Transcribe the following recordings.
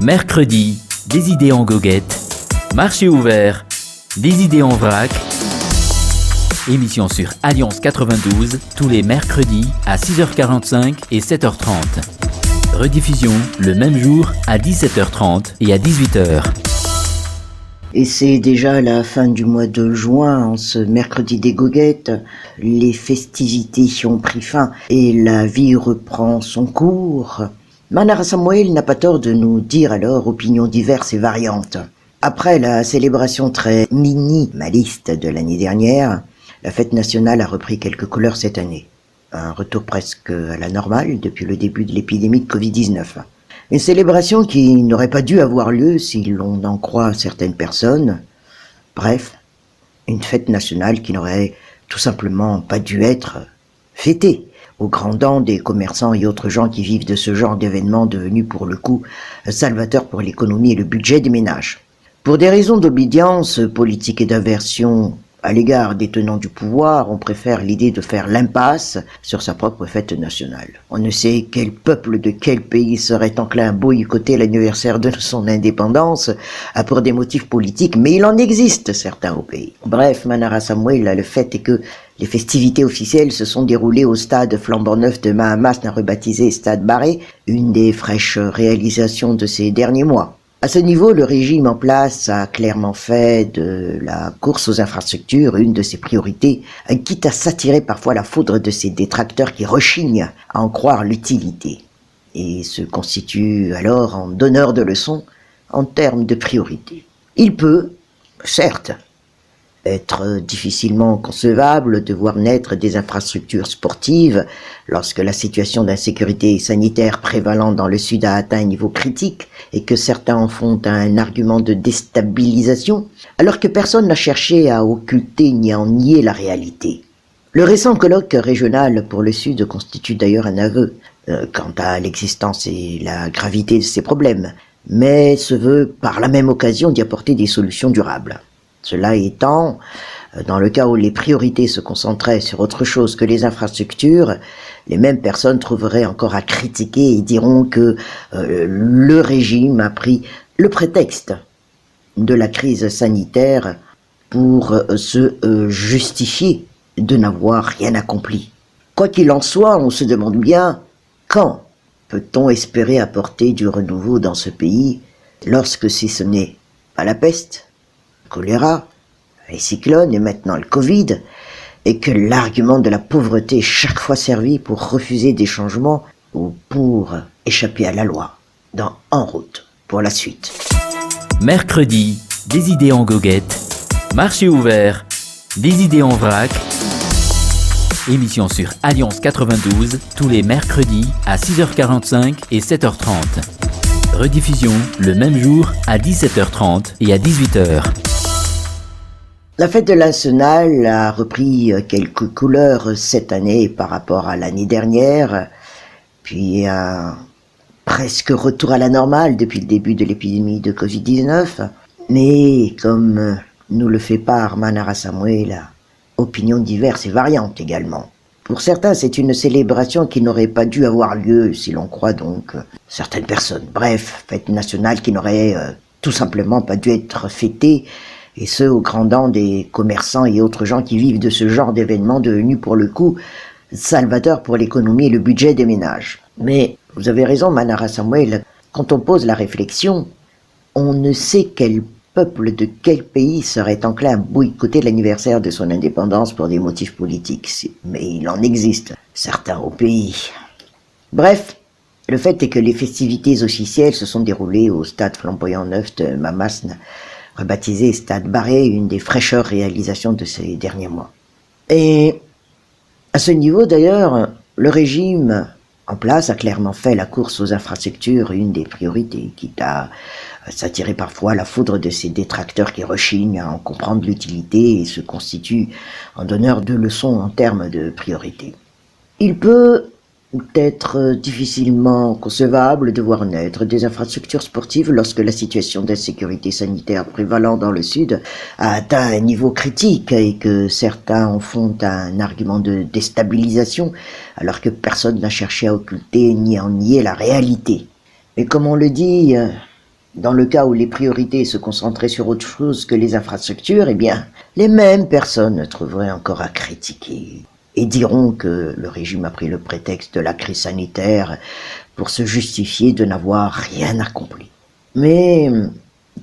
Mercredi, des idées en goguette. Marché ouvert, des idées en vrac. Émission sur Alliance 92, tous les mercredis à 6h45 et 7h30. Rediffusion le même jour à 17h30 et à 18h. Et c'est déjà la fin du mois de juin, en ce mercredi des goguettes. Les festivités ont pris fin et la vie reprend son cours. Manara Samuel n'a pas tort de nous dire alors opinions diverses et variantes. Après la célébration très minimaliste de l'année dernière, la fête nationale a repris quelques couleurs cette année. Un retour presque à la normale depuis le début de l'épidémie de Covid-19. Une célébration qui n'aurait pas dû avoir lieu si l'on en croit certaines personnes. Bref, une fête nationale qui n'aurait tout simplement pas dû être fêtée, au grand dam des commerçants et autres gens qui vivent de ce genre d'événements devenus pour le coup salvateurs pour l'économie et le budget des ménages. Pour des raisons d'obédience politique et d'aversion à l'égard des tenants du pouvoir, on préfère l'idée de faire l'impasse sur sa propre fête nationale. On ne sait quel peuple de quel pays serait enclin à boycotter l'anniversaire de son indépendance pour des motifs politiques, mais il en existe certains au pays. Bref, Manara Samuel, le fait est que les festivités officielles se sont déroulées au stade flambant neuf de Mahamasna, rebaptisé Stade Barré, une des fraîches réalisations de ces derniers mois. À ce niveau, le régime en place a clairement fait de la course aux infrastructures une de ses priorités, quitte à s'attirer parfois la foudre de ses détracteurs qui rechignent à en croire l'utilité, et se constitue alors en donneur de leçons en termes de priorité. Il peut, certes, être difficilement concevable de voir naître des infrastructures sportives lorsque la situation d'insécurité sanitaire prévalant dans le Sud a atteint un niveau critique et que certains en font un argument de déstabilisation, alors que personne n'a cherché à occulter ni à en nier la réalité. Le récent colloque régional pour le Sud constitue d'ailleurs un aveu quant à l'existence et la gravité de ces problèmes, mais se veut par la même occasion d'y apporter des solutions durables. Cela étant, dans le cas où les priorités se concentraient sur autre chose que les infrastructures, les mêmes personnes trouveraient encore à critiquer et diront que le régime a pris le prétexte de la crise sanitaire pour se justifier de n'avoir rien accompli. Quoi qu'il en soit, on se demande bien quand peut-on espérer apporter du renouveau dans ce pays lorsque si ce n'est pas la peste, choléra, les cyclones et maintenant le Covid, et que l'argument de la pauvreté est chaque fois servi pour refuser des changements ou pour échapper à la loi. Dans En route pour la suite. Mercredi, des idées en goguette. Marché ouvert, des idées en vrac. Émission sur Alliance 92, tous les mercredis à 6h45 et 7h30. Rediffusion le même jour à 17h30 et à 18h. La fête de nationale a repris quelques couleurs cette année par rapport à l'année dernière, puis un presque retour à la normale depuis le début de l'épidémie de Covid-19. Mais comme nous le fait part Manara Samuel, opinions diverses et variantes également. Pour certains, c'est une célébration qui n'aurait pas dû avoir lieu, si l'on croit donc certaines personnes. Bref, fête nationale qui n'aurait tout simplement pas dû être fêtée, et ce, au grand dam des commerçants et autres gens qui vivent de ce genre d'événements devenus pour le coup salvateurs pour l'économie et le budget des ménages. Mais vous avez raison, Manara Samuel, quand on pose la réflexion, on ne sait quel peuple de quel pays serait enclin à boycotter l'anniversaire de son indépendance pour des motifs politiques. Mais il en existe, certains au pays. Bref, le fait est que les festivités officielles se sont déroulées au stade flamboyant neuf de Mahamasna, rebaptisé Stade Barré, une des fraîcheurs réalisations de ces derniers mois. Et à ce niveau d'ailleurs, le régime en place a clairement fait la course aux infrastructures une des priorités, quitte à s'attirer parfois la foudre de ces détracteurs qui rechignent à en comprendre l'utilité et se constituent en donneur de leçons en termes de priorité. Il peut être difficilement concevable de voir naître des infrastructures sportives lorsque la situation d'insécurité sanitaire prévalant dans le Sud a atteint un niveau critique et que certains en font un argument de déstabilisation alors que personne n'a cherché à occulter ni à en nier la réalité. Mais comme on le dit, Dans le cas où les priorités se concentraient sur autre chose que les infrastructures, eh bien, les mêmes personnes trouveraient encore à critiquer et diront que le régime a pris le prétexte de la crise sanitaire pour se justifier de n'avoir rien accompli. Mais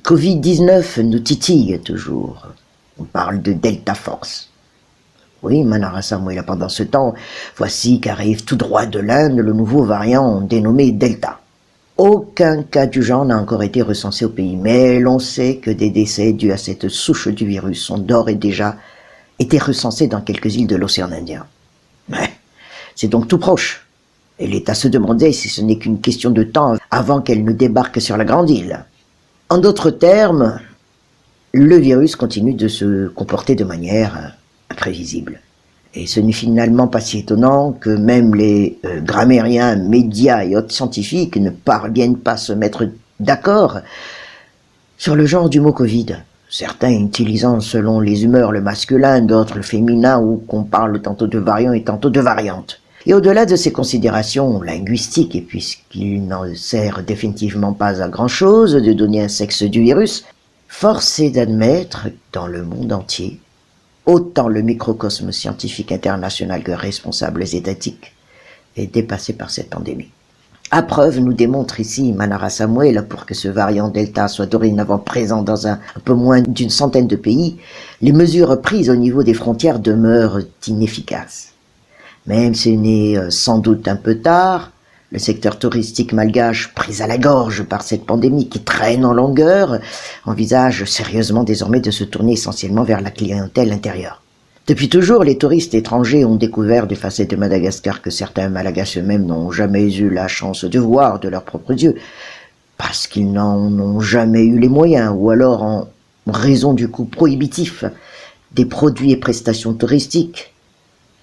Covid-19 nous titille toujours. On parle de Delta Force. Oui, Manara Samuel, pendant ce temps, voici qu'arrive tout droit de l'Inde le nouveau variant dénommé Delta. Aucun cas du genre n'a encore été recensé au pays, mais l'on sait que des décès dus à cette souche du virus ont d'ores et déjà été recensés dans quelques îles de l'océan Indien. Mais c'est donc tout proche. Et il est à se demander si ce n'est qu'une question de temps avant qu'elle ne débarque sur la grande île. En d'autres termes, le virus continue de se comporter de manière imprévisible. Et ce n'est finalement pas si étonnant que même les grammairiens, médias et autres scientifiques ne parviennent pas à se mettre d'accord sur le genre du mot Covid. Certains utilisant selon les humeurs le masculin, d'autres le féminin, ou qu'on parle tantôt de variant et tantôt de variante. Et au-delà de ces considérations linguistiques, et puisqu'il n'en sert définitivement pas à grand-chose de donner un sexe du virus, force est d'admettre, dans le monde entier, autant le microcosme scientifique international que responsables étatiques est dépassé par cette pandémie. À preuve, nous démontre ici Manara Samuel, pour que ce variant Delta soit dorénavant présent dans un peu moins d'une centaine de pays, les mesures prises au niveau des frontières demeurent inefficaces. Même si ce n'est sans doute un peu tard, le secteur touristique malgache, pris à la gorge par cette pandémie qui traîne en longueur, envisage sérieusement désormais de se tourner essentiellement vers la clientèle intérieure. Depuis toujours, les touristes étrangers ont découvert des facettes de Madagascar que certains Malagasy eux-mêmes n'ont jamais eu la chance de voir de leurs propres yeux, parce qu'ils n'en ont jamais eu les moyens, ou alors en raison du coût prohibitif des produits et prestations touristiques.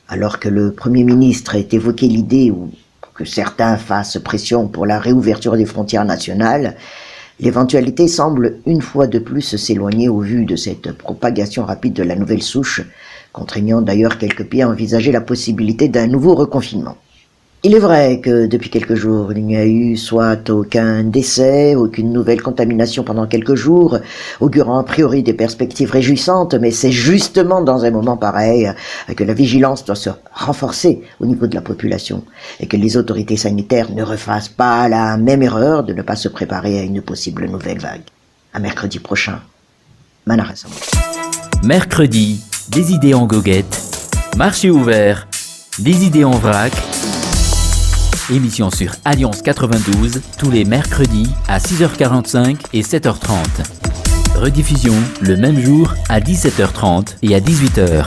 Alors que le Premier ministre a évoqué l'idée que certains fassent pression pour la réouverture des frontières nationales, l'éventualité semble une fois de plus s'éloigner au vu de cette propagation rapide de la nouvelle souche, contraignant d'ailleurs quelques pays à envisager la possibilité d'un nouveau reconfinement. Il est vrai que depuis quelques jours, il n'y a eu soit aucun décès, aucune nouvelle contamination pendant quelques jours, augurant a priori des perspectives réjouissantes, mais c'est justement dans un moment pareil que la vigilance doit se renforcer au niveau de la population et que les autorités sanitaires ne refassent pas la même erreur de ne pas se préparer à une possible nouvelle vague. À mercredi prochain. Manara Samuel. Mercredi, des idées en goguette, marché ouvert, des idées en vrac. Émission sur Alliance 92, tous les mercredis à 6h45 et 7h30. Rediffusion le même jour à 17h30 et à 18h.